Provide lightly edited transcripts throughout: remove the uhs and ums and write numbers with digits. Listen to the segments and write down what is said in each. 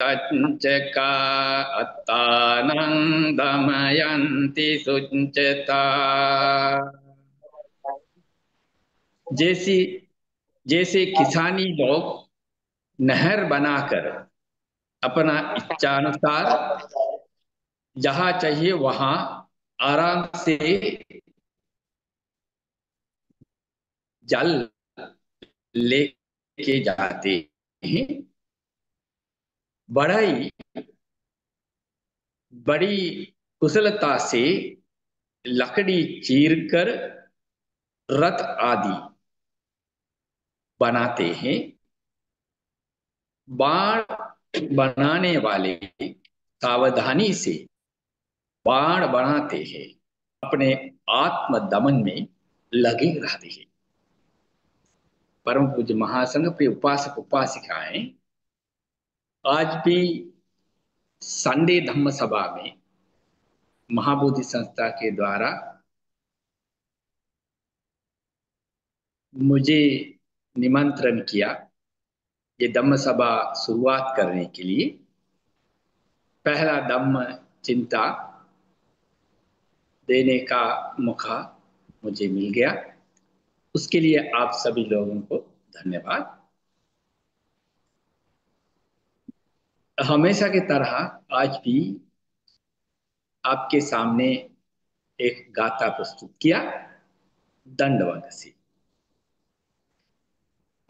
तच्चका अत्तानं दमयन्ति सुचता। जैसे जैसे किसानी लोग नहर बनाकर अपना इच्छानुसार जहां चाहिए वहां आराम से जल लेके जाते हैं। बड़ाई बड़ी कुशलता से लकड़ी चीरकर रथ आदि बनाते हैं। बाण बनाने वाले सावधानी से बाण बनाते हैं, अपने आत्म दमन में लगे रहते हैं। परम पूज्य महासंघ पे उपासक उपासिकाएं आज भी संडे धम्म सभा में महाबोधि संस्था के द्वारा मुझे निमंत्रण किया ये धम्म सभा शुरुआत करने के लिए। पहला धम्म चिंता देने का मौका मुझे मिल गया, उसके लिए आप सभी लोगों को धन्यवाद। हमेशा की तरह आज भी आपके सामने एक गाथा प्रस्तुत किया दंडवत से।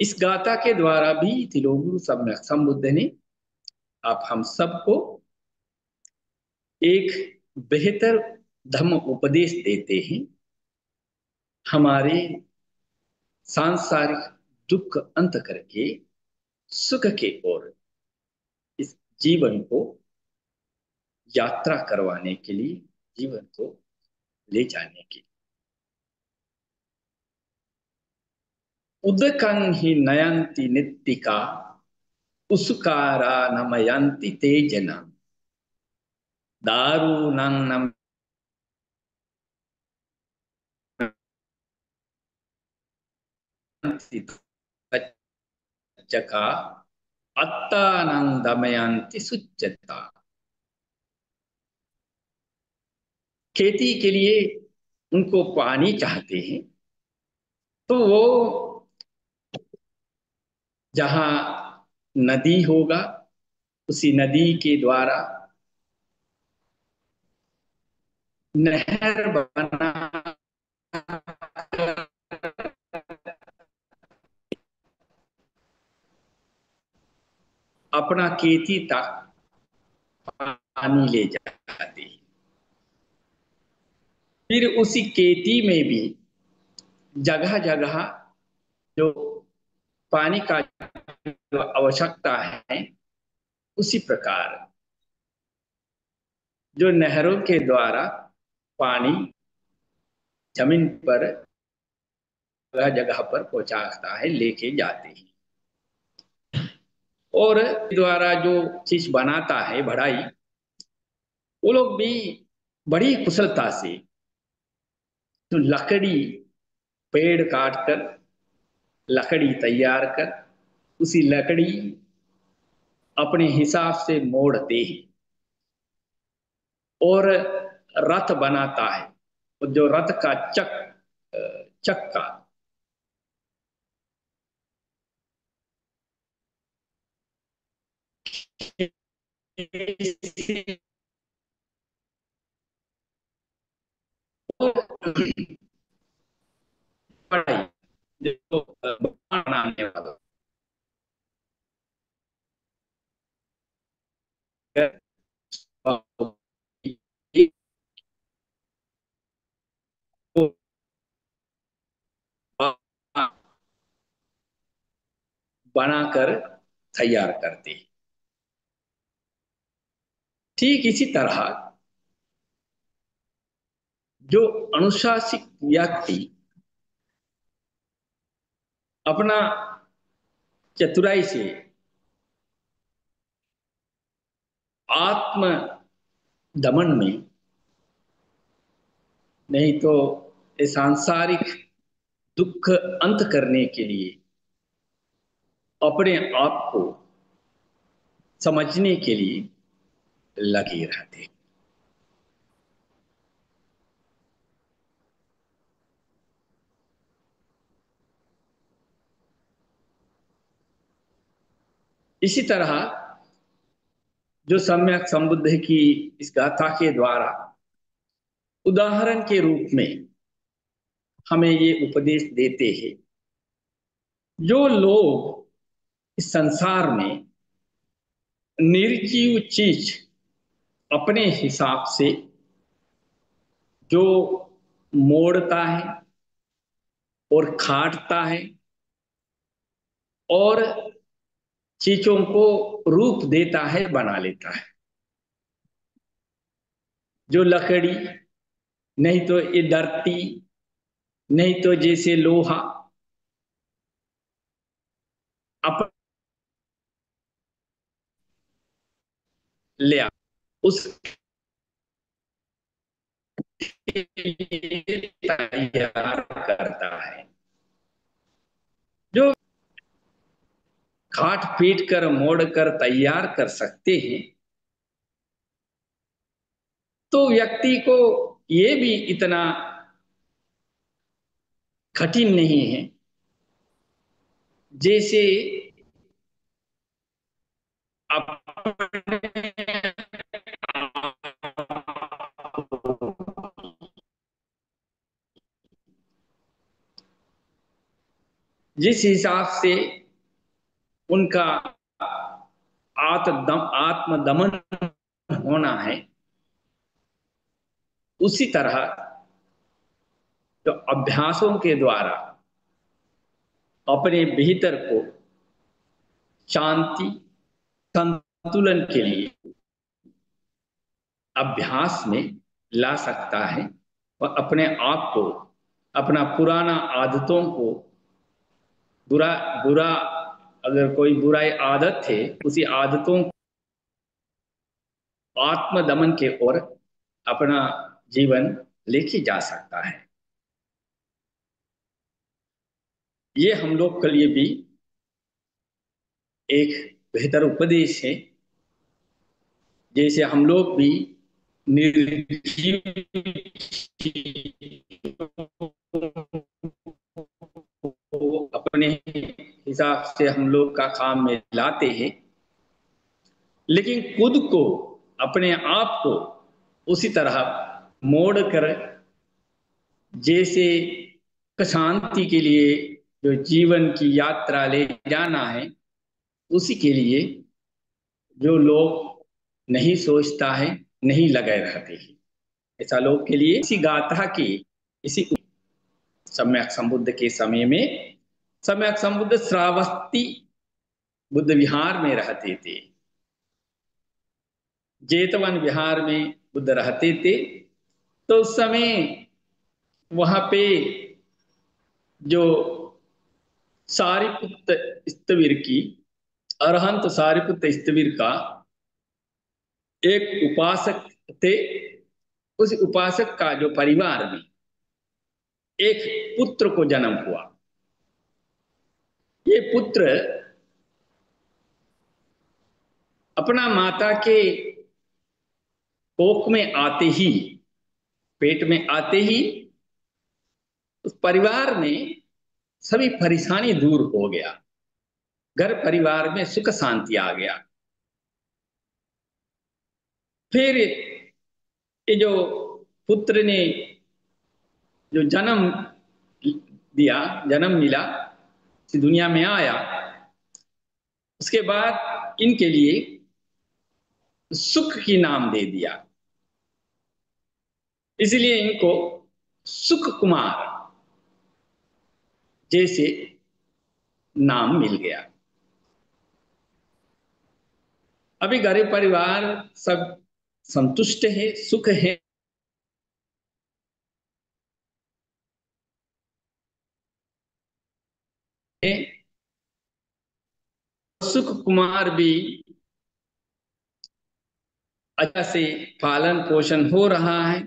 इस गाथा के द्वारा भी तिलोगुरु सम्यक संबुद्ध ने आप हम सबको एक बेहतर धम्म उपदेश देते हैं। हमारे सांसारिक दुख अंत करके सुख के ओर इस जीवन को यात्रा करवाने के लिए, जीवन को ले जाने के लिए। उदकं हि नयन्ति नित्तिका उसुकारा नमयन्ति ते जना दारुणं नमयन्ति तच्चका अत्तानं दमयन्ति सुच्चता। खेती के लिए उनको पानी चाहते हैं, तो वो जहां नदी होगा उसी नदी के द्वारा नहर बना अपना खेती तक पानी ले जाते हैं। फिर उसी खेती में भी जगह जगह जो पानी का जो आवश्यकता है, उसी प्रकार जो नहरों के द्वारा पानी जमीन पर जगह जगह पर पहुंचाता है, लेके जाते हैं। और द्वारा जो चीज बनाता है बढ़ाई, वो लोग भी बड़ी कुशलता से तो लकड़ी पेड़ काट कर लकड़ी तैयार कर उसी लकड़ी अपने हिसाब से मोड़ते हैं और रथ बनाता है। जो रथ का चक्का जो बनाने वाला बनाकर तैयार करते हैं। ठीक इसी तरह जो अनुशासित व्यक्ति अपना चतुराई से आत्म दमन में, नहीं तो ये सांसारिक दुख अंत करने के लिए अपने आप को समझने के लिए लगे रहते। इसी तरह जो सम्यक संबुद्ध की इस गाथा के द्वारा उदाहरण के रूप में हमें ये उपदेश देते हैं, जो लोग इस संसार में निर्जीव चीज अपने हिसाब से जो मोड़ता है और काटता है और चीजों को रूप देता है, बना लेता है, जो लकड़ी, नहीं तो ये धरती, नहीं तो जैसे लोहा, अपन ले उसके लिए तैयार करता है, जो काट पीट कर मोड़ कर तैयार कर सकते हैं। तो व्यक्ति को ये भी इतना कठिन नहीं है जैसे अपने जिस हिसाब से उनका आत्मदमन होना है, उसी तरह जो अभ्यासों के द्वारा अपने भीतर को शांति संतुलन के लिए अभ्यास में ला सकता है और अपने आप को, अपना पुराना आदतों को, बुरा बुरा अगर कोई बुराई आदत है, उसी आदतों को आत्मदमन के ओर अपना जीवन लेके जा सकता है। ये हम लोग के लिए भी एक बेहतर उपदेश है। जैसे हम लोग भी निर्जीव को अपने हिसाब से हम लोग का काम में लाते हैं, लेकिन खुद को, अपने आप को उसी तरह मोड़ कर, जैसे शांति के लिए जो जीवन की यात्रा ले जाना है, उसी के लिए जो लोग नहीं सोचता है, नहीं लगे रहते हैं, ऐसा लोग के लिए इसी गाथा की, इसी सम्यक संबुद्ध के समय में सम्यक संबुद्ध श्रावस्ती बुद्ध विहार में रहते थे, जेतवन विहार में बुद्ध रहते थे। तो उस समय वहां पे जो सारिपुत्र स्तवीर की, अरहंत सारिपुत्र स्तवीर का एक उपासक थे। उस उपासक का जो परिवार में एक पुत्र को जन्म हुआ। ये पुत्र अपना माता के कोख में आते ही, पेट में आते ही उस परिवार में सभी परेशानी दूर हो गया, घर परिवार में सुख शांति आ गया। फिर ये जो पुत्र ने जो जन्म दिया, जन्म मिला, इस दुनिया में आया, उसके बाद इनके लिए सुख की नाम दे दिया, इसलिए इनको सुख कुमार जैसे नाम मिल गया। अभी घर परिवार सब संतुष्ट है, सुख है। सुख कुमार भी अच्छा से पालन पोषण हो रहा है,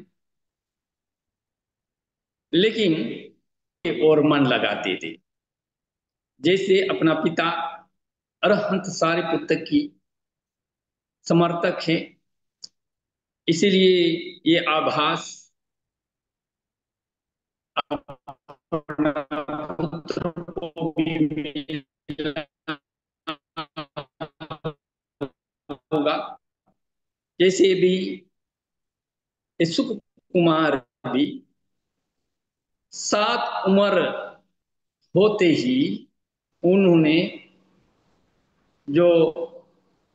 लेकिन और मन लगाते थे, जैसे अपना पिता अरहंत सारिपुत्र की समर्थक हैं, इसीलिए ये आभास अपना पुत्र को भी मिला होगा। जैसे भी सुख कुमार भी 7 उम्र होते ही उन्होंने जो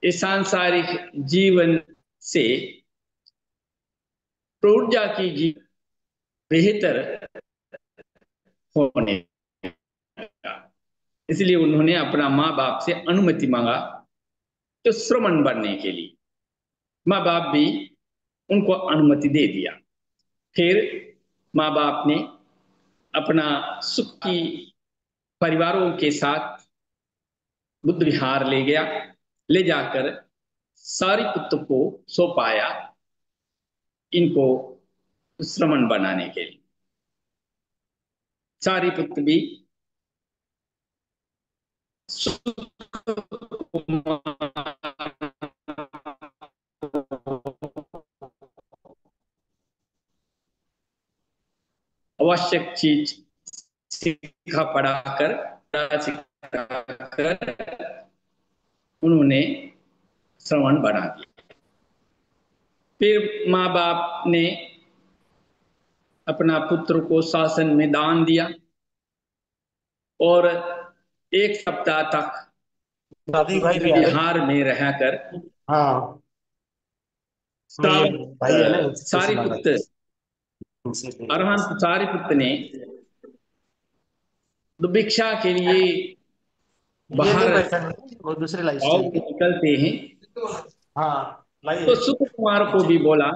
इस सांसारिक जीवन से प्रौढ़ की जीवन बेहतर होने का, इसलिए उन्होंने अपना माँ बाप से अनुमति मांगा तो श्रमण बनने के लिए। माँ बाप भी उनको अनुमति दे दिया। फिर माँ बाप ने अपना सुख की परिवारों के साथ बुद्ध विहार ले गया, ले जाकर सारिपुत्र को सौंपाया इनको श्रमण बनाने के लिए। सारिपुत्र भी आवश्यक चीज सीखा पढ़ाकर उन्होंने श्रवण बना दिया। फिर माँ बाप ने अपना पुत्र को शासन में दान दिया और 1 सप्ताह तक दादी भाई भी आ रहे। बिहार में रहकर हाँ, मैं ये भाई है ना, इनसे सुना सारिपुत्र अरहंत सारिपुत्र ने भिक्षा के लिए ये नहीं बाहर बैठा, वो दूसरी लाइफ गांव स्टाइल से की। निकलते हैं हाँ तो लाइए सुख कुमार को नीचे। भी बोला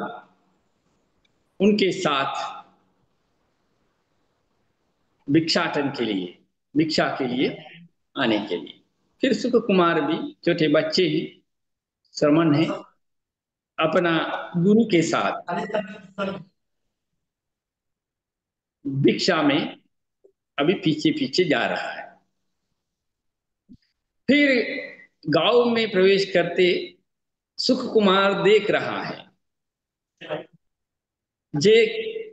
उनके साथ भिक्षाटन के लिए, भिक्षा के लिए आने के लिए। फिर सुख कुमार भी छोटे बच्चे ही श्रमण है, अपना गुरु के साथ भिक्षा में अभी पीछे पीछे जा रहा है। फिर गांव में प्रवेश करते सुख कुमार देख रहा है जे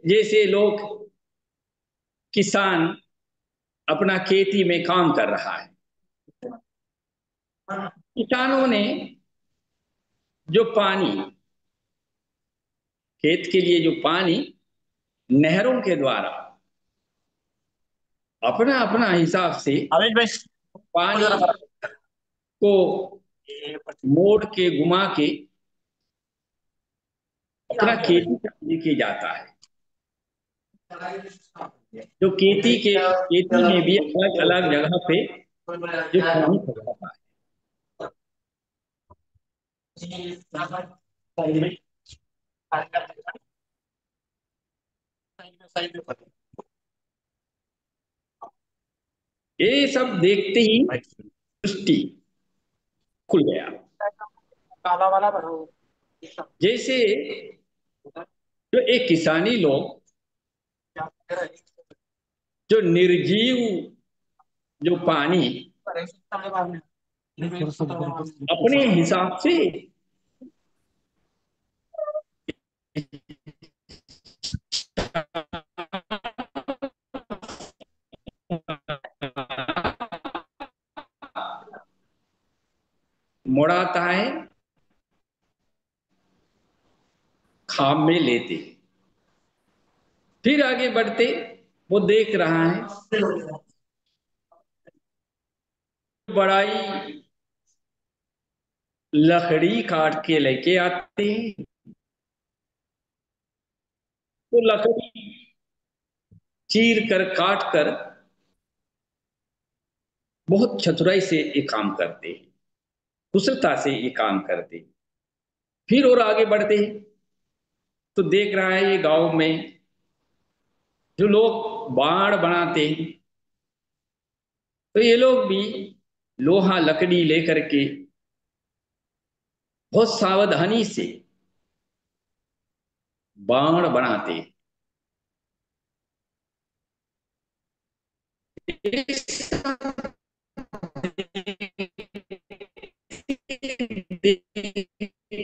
जैसे लोग किसान अपना खेती में काम कर रहा है। किसानों ने जो पानी खेत के लिए जो पानी नहरों के द्वारा अपना अपना हिसाब से आवेश भाई को पानी जरा को मोड़ के घुमा के अपना खेती लेके जाता है। जो खेती में भी अलग अलग जगह पे जो पानी पड़ता है। ये सब देखते ही दृष्टि खुल गया। काला वाला भरो। जैसे जो एक किसानी लोग जो निर्जीव जो पानी अपने हिसाब से मोड़ाता है, खाम में लेते, फिर आगे बढ़ते वो देख रहा है बड़ाई लकड़ी काट के लेके आते हैं। तो लकड़ी चीर कर काट कर बहुत चतुराई से ये काम करते हैं, कुशलता से ये काम करते हैं। फिर और आगे बढ़ते हैं तो देख रहा है ये गांव में जो लोग बाड़ बनाते हैं तो ये लोग भी लोहा लकड़ी लेकर के बहुत सावधानी से बाण बनाते हैं।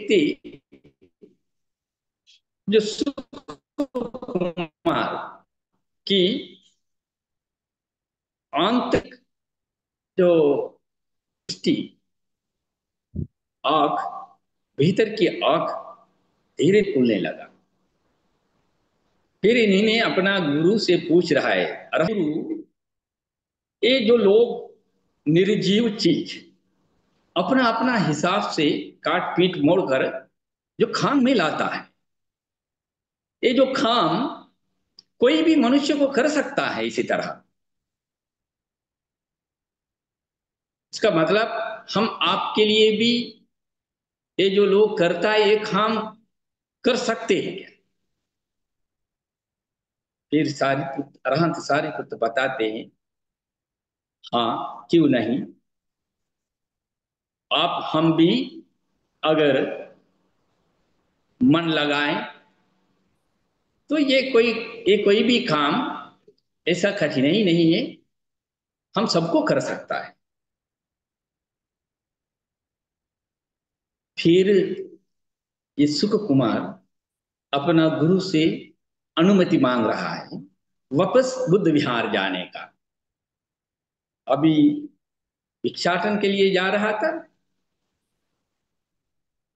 देखते जो सुकुमार की आंतरिक जो दृष्टि, आंख, भीतर की आंख धीरे खुलने लगा। फिर इन्हीं अपना गुरु से पूछ रहा है, अरे गुरु, ये जो लोग निर्जीव चीज अपना अपना हिसाब से काट पीट मोड़ कर जो खाम में लाता है, ये जो खाम कोई भी मनुष्य को कर सकता है इसी तरह। इसका मतलब हम आपके लिए भी ये जो लोग करता है ये काम कर सकते हैं क्या? फिर सारिपुत्र, अरहंत सारिपुत्र बताते हैं, हाँ क्यों नहीं, आप हम भी अगर मन लगाएं तो ये कोई भी काम ऐसा कठिन ही नहीं है, हम सबको कर सकता है। फिर ये सुख कुमार अपना गुरु से अनुमति मांग रहा है वापस बुद्ध विहार जाने का। अभी भिक्षाटन के लिए जा रहा था,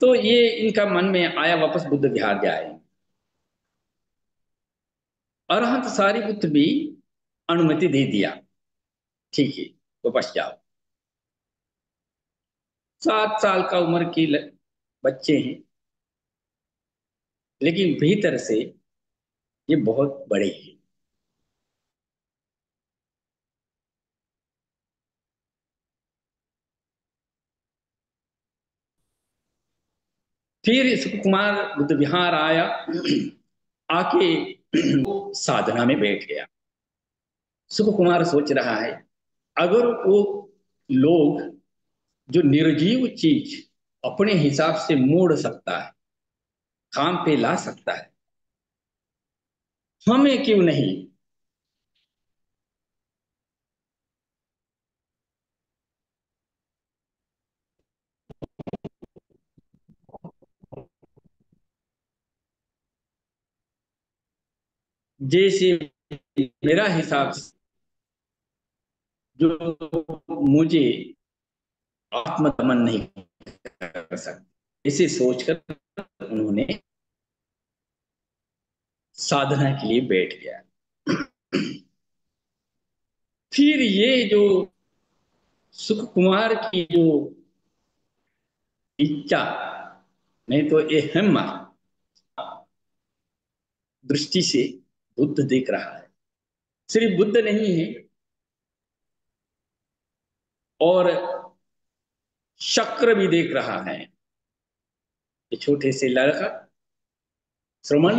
तो ये इनका मन में आया वापस बुद्ध विहार जाए। अरहंत सारिपुत्र भी अनुमति दे दिया, ठीक है वापस जाओ। 7 साल का उम्र की बच्चे हैं, लेकिन भीतर से ये बहुत बड़े हैं। फिर सुकुमार बुद्ध विहार आया, आके साधना में बैठ गया। सुख कुमार सोच रहा है, अगर वो लोग जो निर्जीव चीज अपने हिसाब से मोड़ सकता है, काम पे ला सकता है, हमें क्यों नहीं? जैसे मेरा हिसाब से जो मुझे आत्मदमन नहीं कर सकते, इसे सोचकर उन्होंने साधना के लिए बैठ गया। फिर ये जो सुख कुमार की जो इच्छा, नहीं तो ये हिम्मत, दृष्टि से बुद्ध देख रहा है। सिर्फ बुद्ध नहीं है, और शक्र भी देख रहा है। ये छोटे से लड़का श्रमण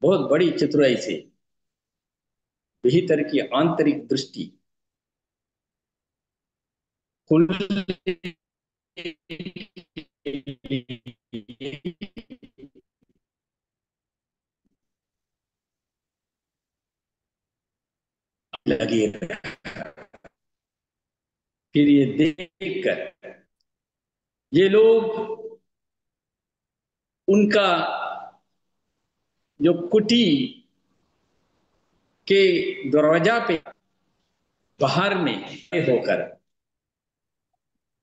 बहुत बड़ी चतुराई से भीतर की आंतरिक दृष्टि खुल लगे। फिर ये देखकर ये लोग उनका जो कुटी के दरवाजा पे बाहर में होकर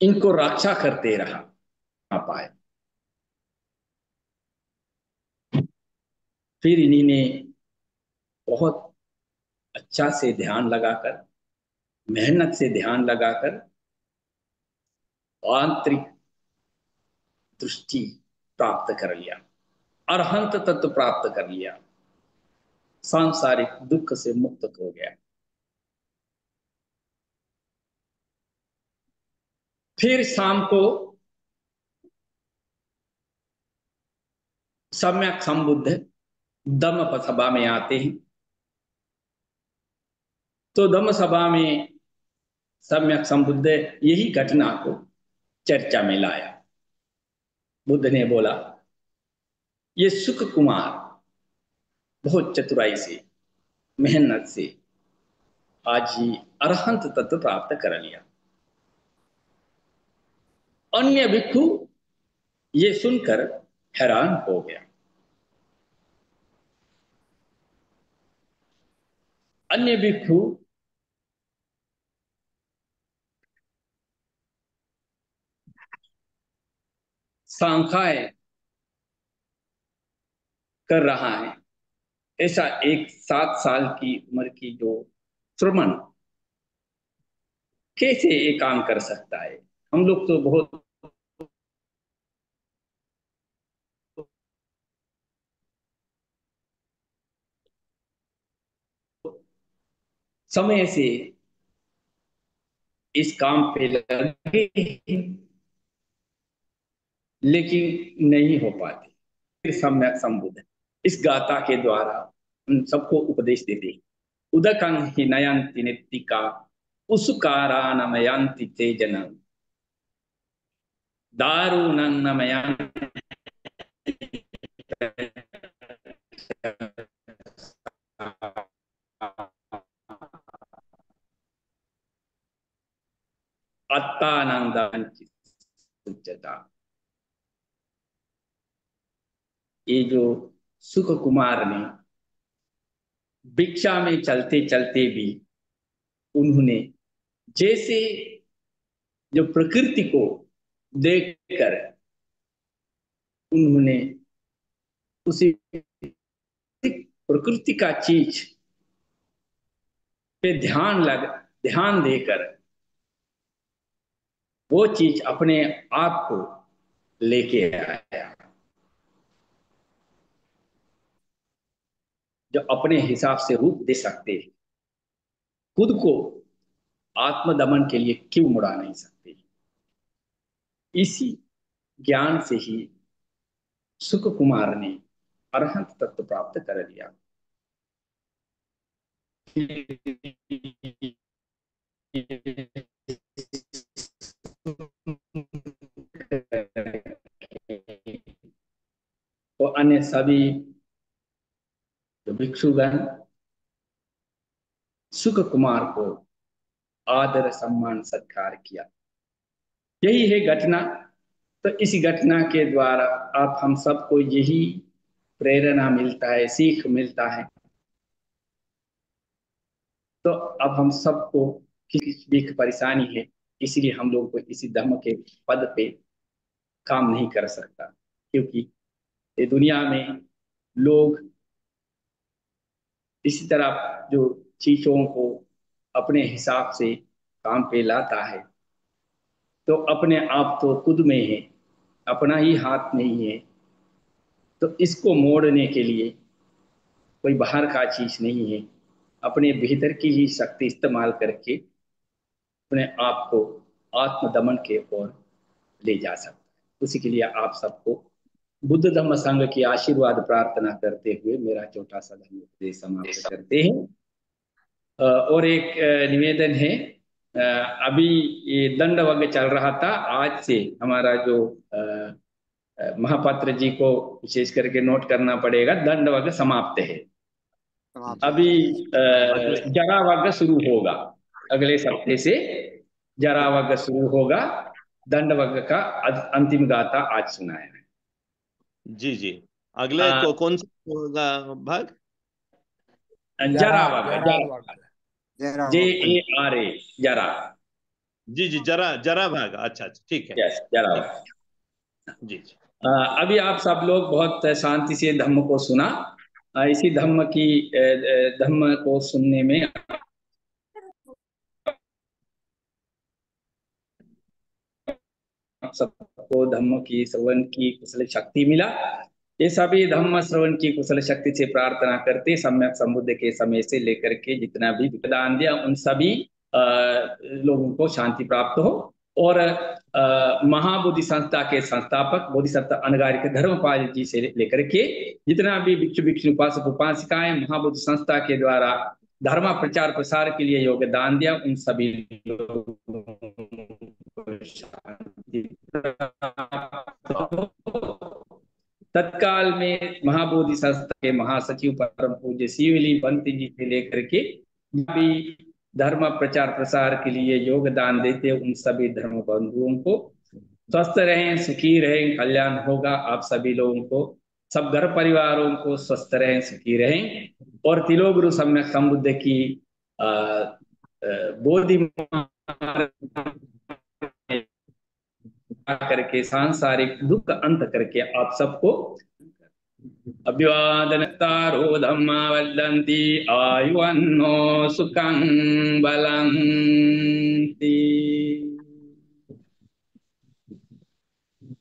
इनको रक्षा करते रहा पाए। फिर इन्हीं ने बहुत अच्छा से ध्यान लगाकर, मेहनत से ध्यान लगाकर आंतरिक दृष्टि प्राप्त कर लिया, अरहंत तत्व प्राप्त कर लिया, सांसारिक दुख से मुक्त हो गया। फिर शाम को सम्यक संबुद्ध दम सभा में आते हैं। तो दम सभा में सम्यक संबुद्ध यही घटना को चर्चा में लाया। बुद्ध ने बोला, ये सुख कुमार बहुत चतुराई से, मेहनत से आज ही अरहंत तत्व प्राप्त कर लिया। अन्य भिक्षु ये सुनकर हैरान हो गया। अन्य भिक्षु सांखाएं कर रहा है, ऐसा एक 7 साल की उम्र की जो श्रमण कैसे ये काम कर सकता है? हम लोग तो बहुत समय से इस काम पे लगे हैं, लेकिन नहीं हो पाते। फिर सम्यक संबुद्ध इस गाथा के द्वारा उन सबको उपदेश देते हैं। उदकं हि नयन्ति नित्तिका उसुकारानमयन्ति ते जनम दारुणं नमयन्ति अत्तानंदांचि सुचता। ये जो सुख कुमार ने भिक्षा में चलते चलते भी उन्होंने जैसे जो प्रकृति को देखकर उन्होंने उसी प्रकृति का चीज पे ध्यान देकर वो चीज अपने आप को लेके आया, जो अपने हिसाब से रूप दे सकते हैं। खुद को आत्मदमन के लिए क्यों मुड़ा नहीं सकते? इसी ज्ञान से ही सुख कुमार ने अरहंत तत्व प्राप्त कर लिया। तो अन्य सभी जो भिक्षुगण सुख कुमार को आदर सम्मान सत्कार किया। यही है घटना। तो इस घटना के द्वारा आप हम सबको यही प्रेरणा मिलता है, सीख मिलता है। तो अब हम सबको किसी भी परेशानी है, इसलिए हम लोग को इसी धर्म के पद पे काम नहीं कर सकता, क्योंकि ये दुनिया में लोग इसी तरह जो चीजों को अपने हिसाब से काम पे लाता है, तो अपने आप तो खुद में है, अपना ही हाथ नहीं है। तो इसको मोड़ने के लिए कोई बाहर का चीज नहीं है, अपने भीतर की ही शक्ति इस्तेमाल करके अपने आप को आत्मदमन के ओर ले जा सकता है। उसी के लिए आप सबको बुद्ध धम्म संघ की आशीर्वाद प्रार्थना करते हुए मेरा छोटा सा धर्म उपदेश समाप्त करते हैं। और एक निवेदन है। अभी ये दंड यज्ञ चल रहा था, आज से हमारा जो महापात्र जी को विशेष करके नोट करना पड़ेगा, दंड यज्ञ समाप्त है। अभी जरा यज्ञ शुरू होगा, अगले सप्ताह से जरा यज्ञ शुरू होगा। दंड यज्ञ का अंतिम गाथा आज सुनाया है। जी जी, अगले कौन सा होगा भाग? जरा JARA, जरा। जी जी, जरा जरा भाग। अच्छा अच्छा, ठीक है। यस, जरा। जी जी। अभी आप सब लोग बहुत शांति से धम्म को सुना। इसी धम्म को सुनने में आप सबको धम्म की श्रवण की कुशल शक्ति मिला। ये सभी धम्म श्रवण की कुशल शक्ति से प्रार्थना करते सम्यक संबुद्ध के समय से लेकर के जितना भी दान दिया उन सभी लोगों को शांति प्राप्त हो। और महाबोधि संस्था के संस्थापक बोधिसत्व अनगारिक धर्मपाल जी से लेकर के जितना भी भिक्षु भिक्षु उपासक उपासिकाएं महाबोधि संस्था के द्वारा धर्म प्रचार प्रसार के लिए योगदान दिया, उन सभी लोगों को शांति तत्काल में महाबोधि संस्था के महासचिव परम पूज्य शिवली पंत जी से लेकर के भी धर्म प्रचार प्रसार के लिए योगदान देते उन सभी धर्म बंधुओं को स्वस्थ रहें, सुखी रहें, कल्याण होगा आप सभी लोगों को, सब घर परिवारों को स्वस्थ रहें, सुखी रहें। और तिलोगुरु सम्यक संबुद्ध की अ, बोधि करके सांसारिक दुख अंत करके आप सबको अभिवादनतारो धम्मा वदन्ति आयुवन्नो सुखं बलंति।